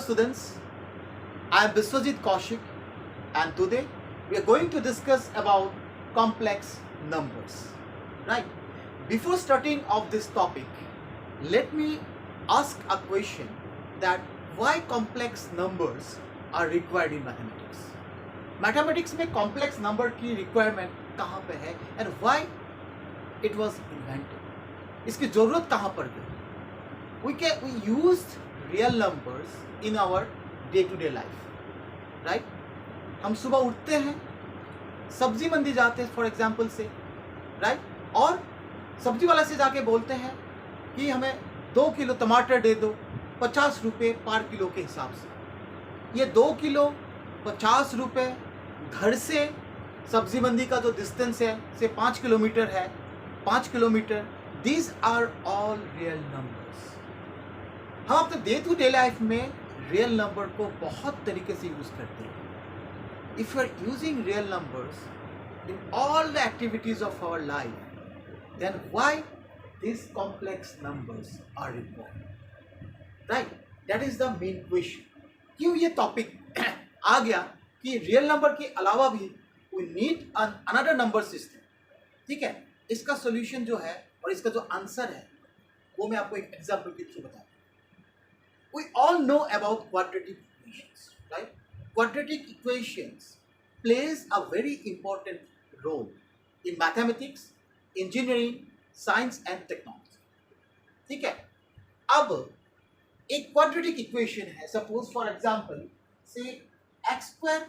students, I am Biswajit Kaushik and today we are going to discuss about complex numbers. Right? Before starting off this topic, let me ask a question that why complex numbers are required in mathematics? Mathematics में complex number की requirement कहाँ पे है and why it was invented? इसकी ज़रूरत कहाँ पर गई? We used real numbers in our day-to-day life, right? हम सुबह उठते हैं, सब्जी मंडी जाते हैं फॉर एग्जाम्पल से, राइट? और सब्जी वाला से जाके बोलते हैं कि हमें 2 किलो टमाटर दे दो 50 रुपये पर किलो के हिसाब से। ये 2 किलो 50 रुपये घर से सब्जी मंडी का जो डिस्टेंस है से 5 किलोमीटर है, 5 kilometre, these are all real numbers. हम अपने डे टू डे लाइफ में रियल नंबर को बहुत तरीके से यूज करते हैं। If you are using real numbers in all the activities of our life, then why this complex numbers are required, right? That is the main question. क्यों ये topic आ गया कि रियल नंबर के अलावा भी we need another number system, ठीक है? इसका सोल्यूशन जो है और इसका जो आंसर है वो मैं आपको एक एग्जाम्पल के थ्रू बताता हूँ। We all know about quadratic equations, right? Quadratic equations plays a very important role in mathematics, engineering, science and technology. ठीक है? अब एक quadratic equation है, suppose for example, say x square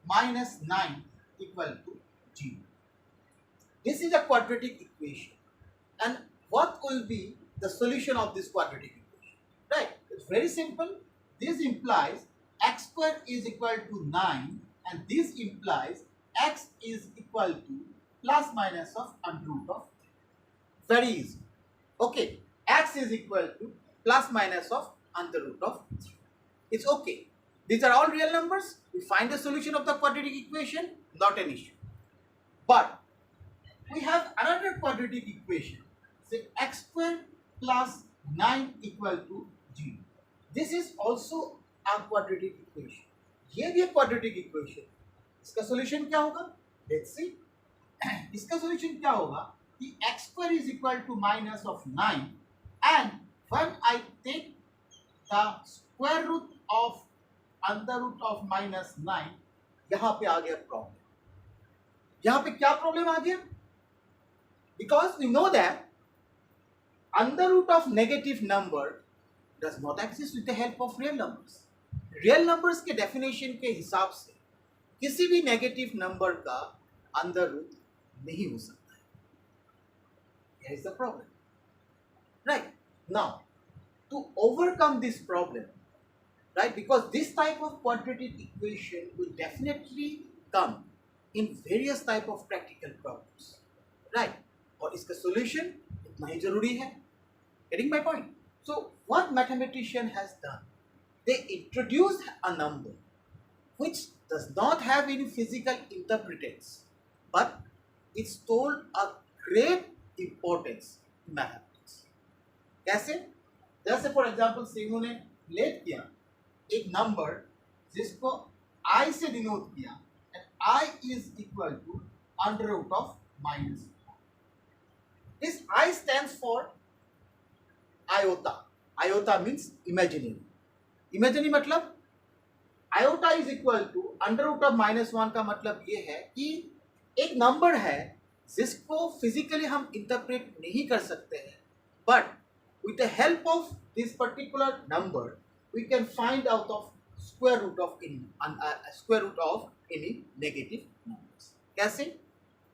minus 9 equal to 0. This is a quadratic equation, and what will be the solution of this quadratic equation? Right? It's very simple. This implies x square is equal to 9 and this implies x is equal to plus minus of under root of 3. Very easy. Okay. X is equal to plus minus of under root of 3. It's okay. These are all real numbers. We find the solution of the quadratic equation, not an issue. But we have another quadratic equation. Say x square plus 9 equal to 0. This is also a quadratic equation. ये भी एक quadratic equation. इसका solution क्या होगा? Let's see. इसका solution क्या होगा कि x square is equal to minus of 9 and when I take the square root of under root of minus 9, यहाँ पे आ गया problem. यहाँ पे क्या problem आ गया? Because we know that under root of negative number does not exist with the help of real numbers. Real numbers के definition के हिसाब से किसी भी negative number का under root नहीं हो सकता है. Here is the problem. Right? Now, to overcome this problem, right? Because this type of quadratic equation will definitely come in various type of practical problems. Right? और इसका solution इतना ही जरूरी है. Getting my point? So what mathematician has done? They introduced a number which does not have any physical interpretance, but it's told a great importance in mathematics. कैसे? जैसे for example इन्होंने late किया एक number जिसको I से denote किया and I is equal to under root of minus 1. This I stands for iota. Iota means imaginary. Imaginary मतलब iota is equal to under root of minus 1 का मतलब ये है कि एक नंबर है जिसको फिजिकली हम इंटरप्रेट नहीं कर सकते हैं, but with the help of this particular number we can find out of square root of any negative numbers. कैसे?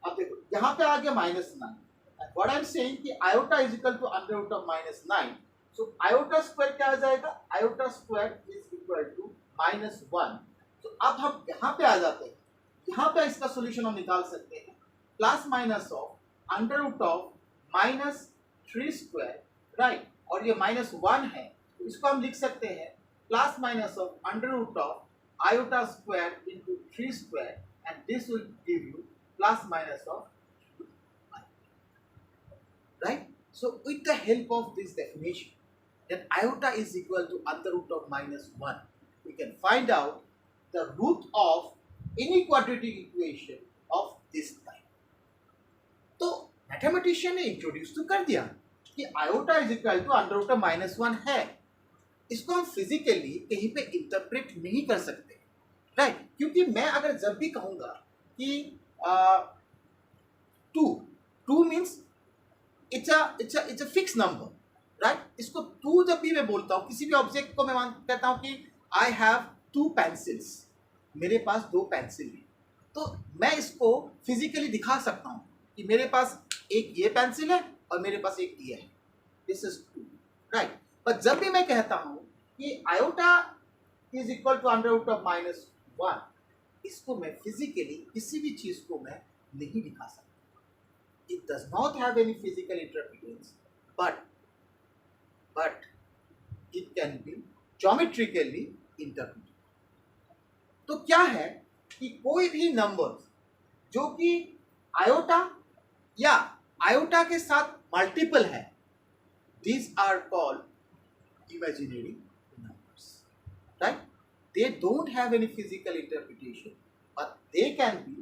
अब देखो यहाँ पे आ गया -9. And what I am saying कि iota is equal to under root of -9. So iota square क्या आ जाएगा? Iota square is equal to -1. तो अब हम यहाँ पे आ जाते हैं. यहाँ पे इसका solution हम निकाल सकते हैं. Plus minus of under root of -3 square, right? और ये -1 है, तो इसको हम लिख सकते हैं plus minus of under root of iota square into 3 square, and this will give you plus minus of right? So with the help of this definition, then iota is equal to under root of -1. we can find out the root of any quadratic equation of this type. तो mathematician ने introduce तो कर दिया कि iota is equal to under root of -1 है. इसको हम physically कहीं पे इंटरप्रेट नहीं कर सकते, राइट? क्योंकि मैं अगर जब भी कहूँगा कि 2 means it's a fix number, right? इसको 2 जब भी मैं बोलता हूँ, किसी भी ऑब्जेक्ट को मैं कहता हूँ कि आई हैव 2 पेंसिल्स, मेरे पास 2 पेंसिल है, तो मैं इसको फिजिकली दिखा सकता हूँ कि मेरे पास एक ये पेंसिल है और मेरे पास एक ये है. This is 2, right? पर जब भी मैं कहता हूँ कि iota is equal to under root of -1, इसको मैं फिजिकली किसी भी चीज को मैं नहीं दिखा सकता. It does not have any physical interpretation, but it can be geometrically interpreted. तो क्या है कि कोई भी नंबर जो कि आयोटा या आयोटा के साथ मल्टीपल है, these are called imaginary numbers, right? They don't have any physical interpretation, but they can be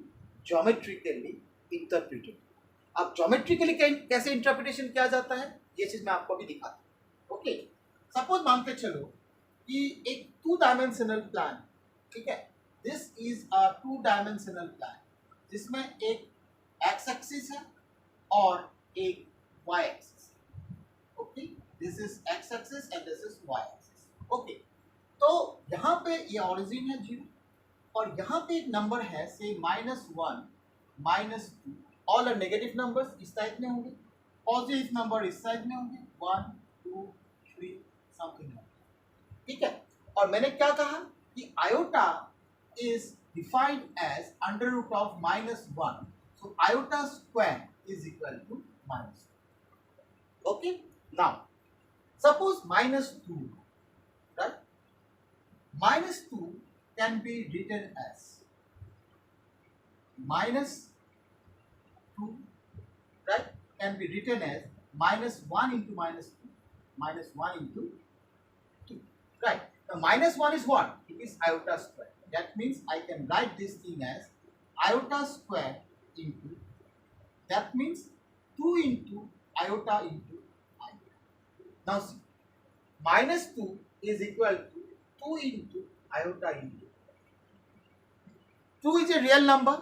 geometrically interpreted. अब geometrically कैसे इंटरप्रिटेशन किया जाता है, ये चीज मैं आपको अभी दिखाता हूँ. ओके, सपोज मानते चलो कि एक 2 डायमेंशनल प्लान, ठीक है? This is a 2 dimensional plane जिसमें एक एक्स एक्सिस है और एक y axis. Okay, this is x axis and this is y axis. Okay, तो यहाँ पे ये ऑरिजिन है 0 और यहाँ पे एक नंबर है से -1 -2, ऑल आर नेगेटिव नंबर्स इस साइड में होंगे, पॉजिटिव नंबर इस साइड में होंगे, 1 2 3 समथिंग, ठीक है? और मैंने क्या कहा कि iota is defined as under root of -1, so iota square is equal to -1. Okay, now suppose -2, right? -2 can be written as -2, right? Can be written as -1 into -2, -1 into 2, right? Now -1 is what? It is iota square. That means I can write this thing as iota square into, that means 2 into iota into iota. Now see, -2 is equal to 2 into iota into 2 is a real number,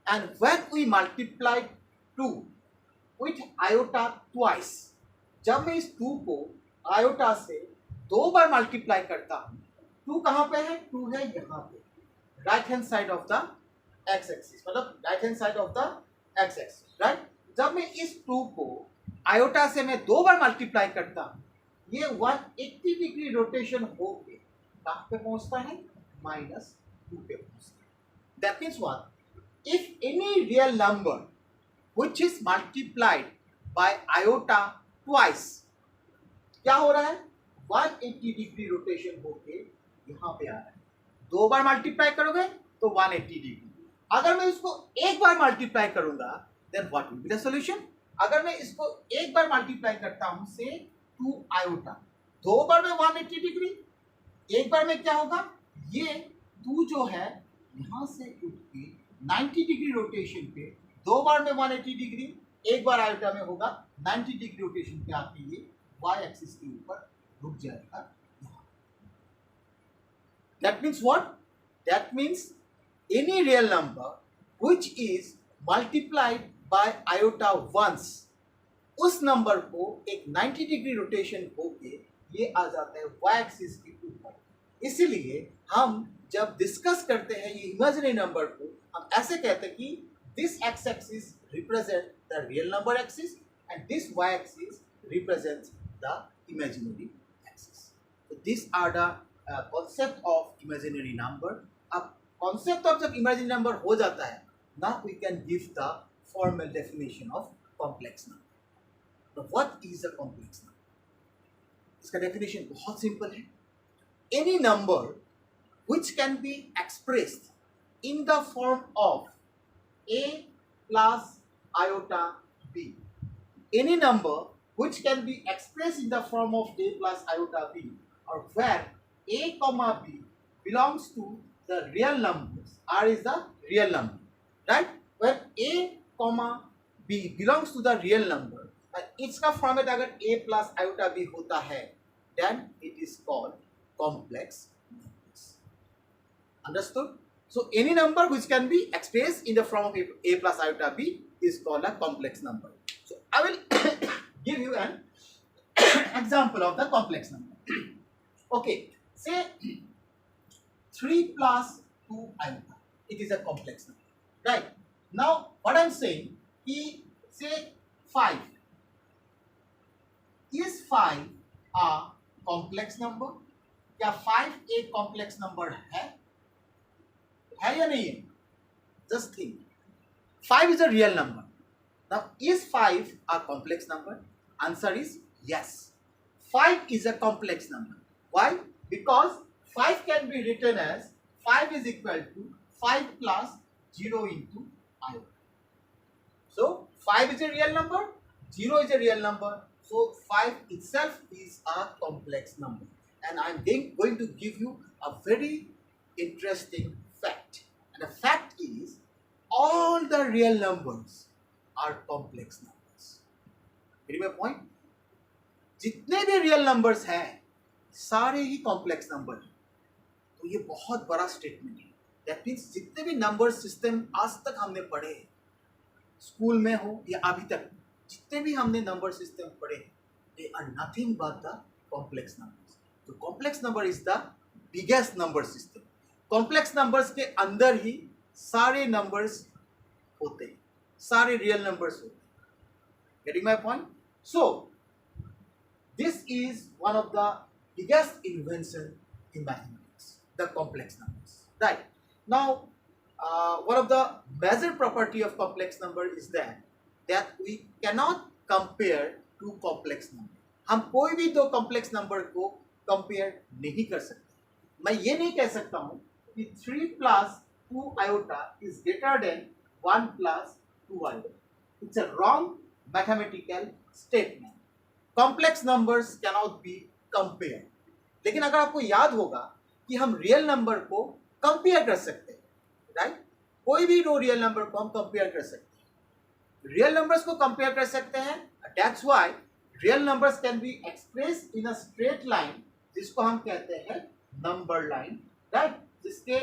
and when we multiply 2 with iota twice, जब मैं इस 2 को iota से 2 बार multiply करता हूँ, 2 कहाँ पे है? 2 है यहाँ पे, right hand side of the X axis, मतलब right hand side of the X axis, right? जब मैं इस 2 को आयोटा से मैं 2 बार मल्टीप्लाई करता हूँ, ये 180 डिग्री रोटेशन होके कहाँ पे पहुंचता है? -2 पे पहुंचता है. That means what? If any real number which is multiplied by iota twice, क्या हो रहा है? 180 डिग्री रोटेशन होके यहाँ पे आ रहा है. 2 बार मल्टीप्लाई करोगे तो 180 डिग्री. अगर मैं इसको एक बार मल्टीप्लाई करूंगा, then what will be the solution? अगर मैं इसको एक बार मल्टीप्लाई करता हूं से 2 आयोटा, 2 बार में 180 डिग्री, एक बार में क्या होगा? ये 2 जो है यहाँ से उठ के 90 डिग्री रोटेशन पे, 2 बार में 180 डिग्री, एक बार आयोटा में होगा 90 डिग्री रोटेशन पे आके ये वाई एक्सिस के ऊपर रुक जाएगा. That means what? That means any real number which is multiplied by iota once, उस नंबर को एक 90 डिग्री रोटेशन होके ये आ जाता है वाई एक्सिस के ऊपर. इसीलिए हम जब डिस्कस करते हैं ये इमेजिनरी नंबर को, हम ऐसे कहते हैं कि this x axis represent the real number axis and this y axis represents the imaginary axis. So these are the concept of imaginary number. अब concept of जब imaginary number हो जाता है, now we can give the formal definition of complex number. Now what is a complex number? इसका definition बहुत simple है. Any number which can be expressed in the form of a plus iota b. Any number which can be expressed in the form of a plus iota b, or where a comma b belongs to the real numbers. R is the real number, right? When A comma B belongs to the real number, इसका format अगर A plus iota B होता है, then it is called complex numbers. Understood? So any number which can be expressed in the form of A plus iota B is called a complex number. So I will give you an example of the complex number. Okay, say 3 plus 2 iota. It is a complex number, right? Now what I'm saying, say 5. Is 5 a complex number? क्या 5 एक complex number है या नहीं है? Just think. 5 is a real number. Now, is 5 a complex number? Answer is yes. 5 is a complex number. Why? Because 5 can be written as 5 is equal to 5 plus 0 into iota. So, 5 is a real number, 0 is a real number. So, 5 itself is a complex number. And I am going to give you a very interesting fact. And the fact is, all the real numbers are complex numbers. Getting my point? जितने भी real numbers हैं सारे ही complex number हैं. तो ये बहुत बड़ा statement है. दैट मीन्स जितने भी नंबर सिस्टम आज तक हमने पढ़े, स्कूल में हो या अभी तक जितने भी हमने नंबर सिस्टम पढ़े, they are nothing but the complex numbers. तो complex number is the biggest number system. Complex numbers के अंदर ही सारे नंबर्स होते हैं, सारे रियल नंबर्स होते हैं. Getting my point? So this is one of the biggest invention in mathematics, the complex numbers, right? Now one of the major property of complex number is that we cannot compare two complex number. हम कोई भी दो complex number को compare नहीं कर सकते. मैं ये नहीं कह सकता हूँ कि 3 plus 2 iota is greater than 1 plus 2 iota. It's a wrong mathematical statement. Complex numbers cannot be compare. लेकिन अगर आपको याद होगा कि हम रियल नंबर को कंपेयर कर सकते हैं, राइट? कोई भी दो रियल नंबर को हम कंपेयर कर सकते हैं, रियल नंबर्स को कंपेयर कर सकते हैं. That's why real numbers can be express in a straight line, जिसको हम कहते हैं नंबर लाइन, राइट? जिसके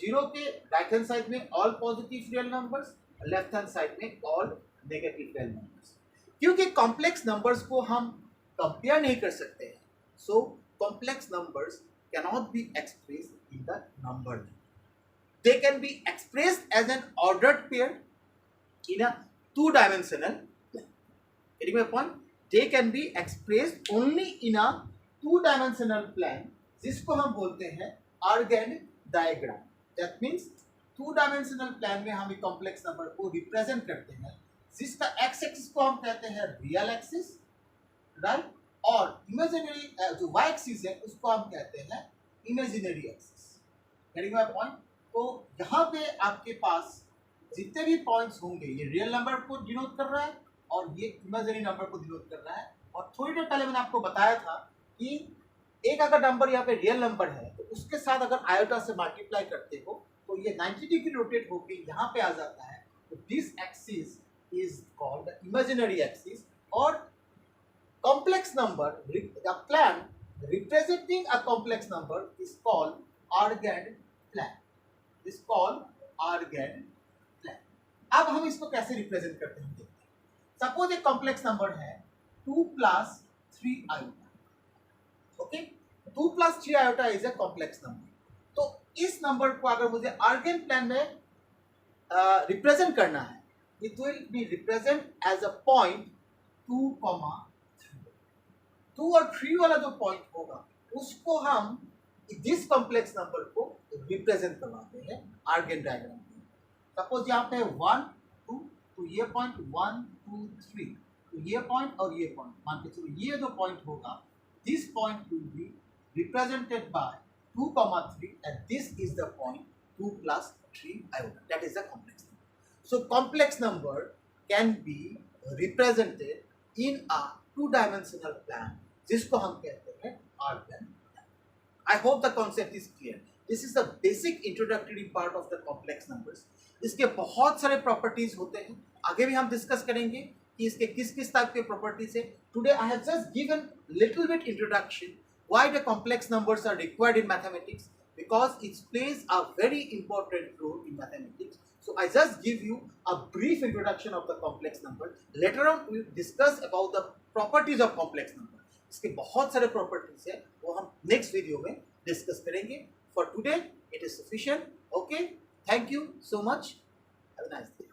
जीरो के राइट हैंड साइड में all positive real numbers, left hand side में ऑल नेगेटिव रियल नंबर्स. क्योंकि कॉम्प्लेक्स नंबर्स को हम कंपेयर नहीं कर सकते हैं, so complex numbers cannot be expressed in the number line. They can be expressed as an ordered pair in a two dimensional plan. Getting my point? They can be expressed only in a two dimensional plan, जिसको हम बोलते हैं argan diagram. That means two dimensional plan में हम एक complex number को represent करते हैं, जिसका एक्स एक्सिस को हम कहते हैं रियल एक्सिस, राइट? और इमेजिनरी जो वाई एक्सिस है उसको हम कहते हैं imaginary axis. Getting my point? तो यहाँ पे आपके पास जितने भी पॉइंट्स होंगे, ये रियल नंबर को डिनोट कर रहा है और ये इमेजिनरी नंबर को डिनोट कर रहा है. और थोड़ी देर पहले मैंने आपको बताया था कि एक अगर नंबर यहाँ पे रियल नंबर है तो उसके साथ अगर आयोटा से मल्टीप्लाई करते हो तो ये 90 डिग्री रोटेट होकर यहाँ पे आ जाता है. तो this axis is called the imaginary axis. Or complex number, the plan representing a complex number is called Argand plan. Is called Argand plan. अब हम इसको कैसे रिप्रेजेंट करते हैं देखते हैं. सपोज एक कॉम्प्लेक्स नंबर है 2 plus 3 iota. Okay, 2 plus 3 iota is a complex number. तो इस नंबर को अगर मुझे आर्गेन प्लान में रिप्रेजेंट करना है, it will be represent as a point 2, 3. 2 और 3 वाला जो पॉइंट होगा उसको हम दिस कॉम्प्लेक्स नंबर को रिप्रेजेंट करवाते हैं आर्गेन डायग्राम में. सपोज यहाँ पे 1, 2, तो ये पॉइंट 1, 2, 3, तो ये पॉइंट और ये पॉइंट मान के चलो ये जो पॉइंट होगा, this point will be represented by 2, 3 and this is the point 2 plus 3 iota. That is the complex. So complex number can be represented in a two-dimensional plan, जिसको हम कहते हैं argan plan. I hope the concept is clear. This is the basic introductory part of the complex numbers. इसके बहुत सारे properties होते हैं, आगे भी हम डिस्कस करेंगे कि इसके किस किस टाइप के प्रॉपर्टीज है। Today I have just given little bit introduction why the complex numbers are required in mathematics, because it plays a very important role in mathematics. So I just give you a brief introduction of the complex number. Later on we will discuss about the properties of complex number. इसके बहुत सारे properties है, वो हम next video में discuss करेंगे। For today it is sufficient. Okay, thank you so much, have a nice day.